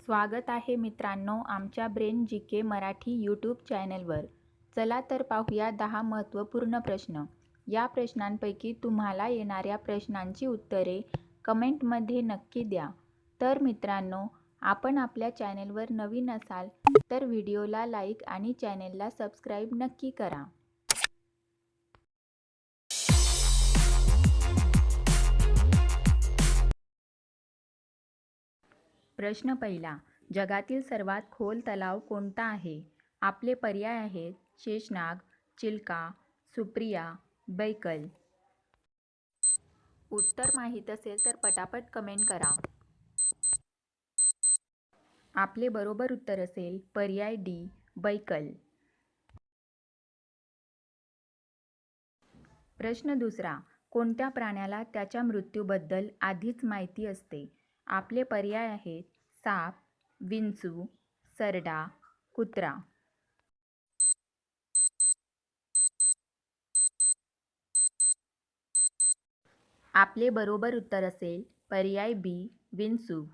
स्वागत आहे मित्रांनो आमच्या ब्रेन जी के मराठी यूट्यूब चॅनलवर. चला तर पाहूया 10 महत्त्वपूर्ण प्रश्न. या प्रश्नांपैकी तुम्हाला येणाऱ्या प्रश्नांची उत्तरे कमेंटमध्ये नक्की द्या. तर मित्रांनो, आपण आपल्या चॅनलवर नवीन असाल तर व्हिडिओला लाईक आणि चॅनलला सबस्क्राईब नक्की करा. प्रश्न पहिला. जगातील सर्वात खोल तलाव कोणता आहे? आपले पर्याय आहेत शेषनाग, चिल्का, सुप्रिया, बैकल. उत्तर माहीत असेल तर पटापट कमेंट करा. आपले बरोबर उत्तर असेल पर्याय डी, बैकल. प्रश्न दुसरा. कोणत्या प्राण्याला त्याच्या मृत्यूबद्दल आधीच माहिती असते? आपले पर्याय आहेत साप, विंचू, सरडा, कुत्रा. आपले बरोबर उत्तर असेल पर्याय बी, विंचू.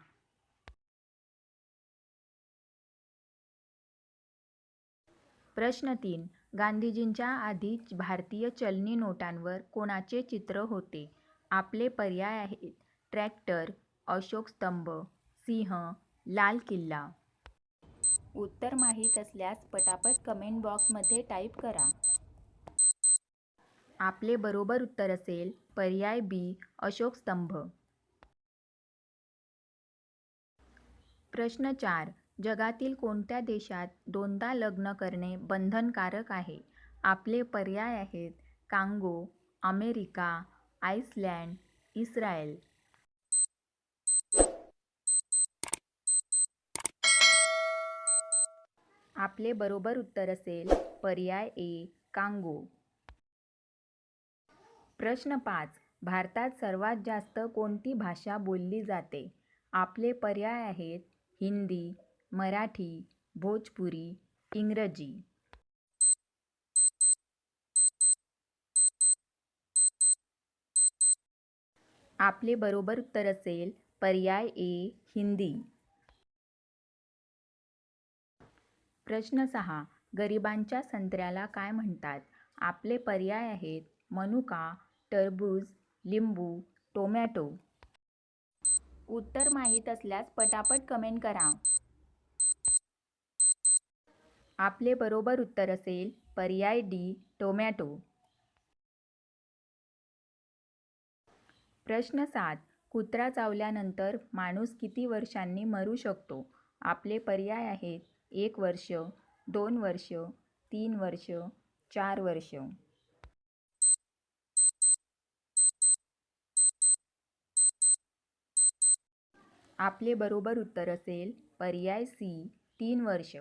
प्रश्न 3. गांधीजींच्या आधी भारतीय चलनी नोटांवर कोणाचे चित्र होते? आपले पर्याय आहेत ट्रॅक्टर, अशोक स्तंभ, सिंह, लाल किल्ला. उत्तर माहीत असल्यास पटापट कमेंट बॉक्समध्ये टाईप करा. आपले बरोबर उत्तर असेल पर्याय बी, अशोक स्तंभ. प्रश्न 4. जगातील कोणत्या देशात दोनदा लग्न करणे बंधनकारक आहे? आपले पर्याय आहेत कांगो, अमेरिका, आइसलँड, इस्रायल. आपले बरोबर उत्तर असेल पर्याय ए, कांगो. प्रश्न 5. भारतात सर्वात जास्त कोणती भाषा बोलली जाते? आपले पर्याय आहेत हिंदी, मराठी, भोजपुरी, इंग्रजी. आपले बरोबर उत्तर असेल पर्याय ए, हिंदी. प्रश्न 6. गरिबांच्या संत्र्याला काय म्हणतात? आपले पर्याय आहेत मनुका, टरबूज, लिंबू, टोमॅटो. उत्तर माहीत असल्यास पटापट कमेंट करा. आपले बरोबर उत्तर असेल पर्याय डी, टोमॅटो. प्रश्न 7. कुत्रा चावल्यानंतर माणूस किती वर्षांनी मरू शकतो? आपले पर्याय आहेत 1 वर्ष, 2 वर्ष, 3 वर्ष, 4 वर्ष. आपले बरोबर उत्तर असेल पर्याय सी, 3 वर्ष.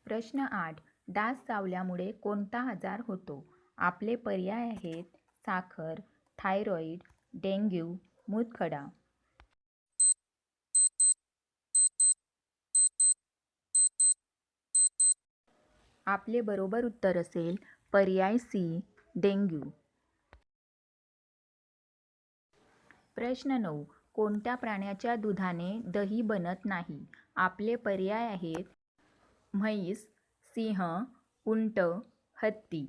प्रश्न 8. डास चावल्यामुळे कोणता आजार होतो? आपले पर्याय आहेत साखर, थायरॉईड, डेंग्यू, मूतखडा. आपले बरोबर उत्तर असेल पर्याय सी, डेंग्यू. प्रश्न 9. कोणत्या प्राण्याच्या दुधाने दही बनत नाही? आपले पर्याय आहेत म्हैस, सिंह, उंट, हत्ती.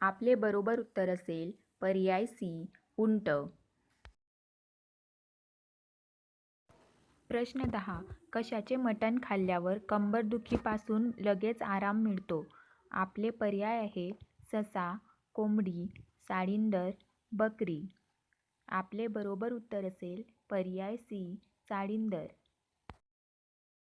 आपले बरोबर उत्तर असेल पर्याय सी, उंट. प्रश्न 10. कशाचे मटण खाल्ल्यावर कंबरदुखीपासून लगेच आराम मिळतो? आपले पर्याय आहेत ससा, कोंबडी, साळींदर, बकरी. आपले बरोबर उत्तर असेल पर्याय सी, साळींदर.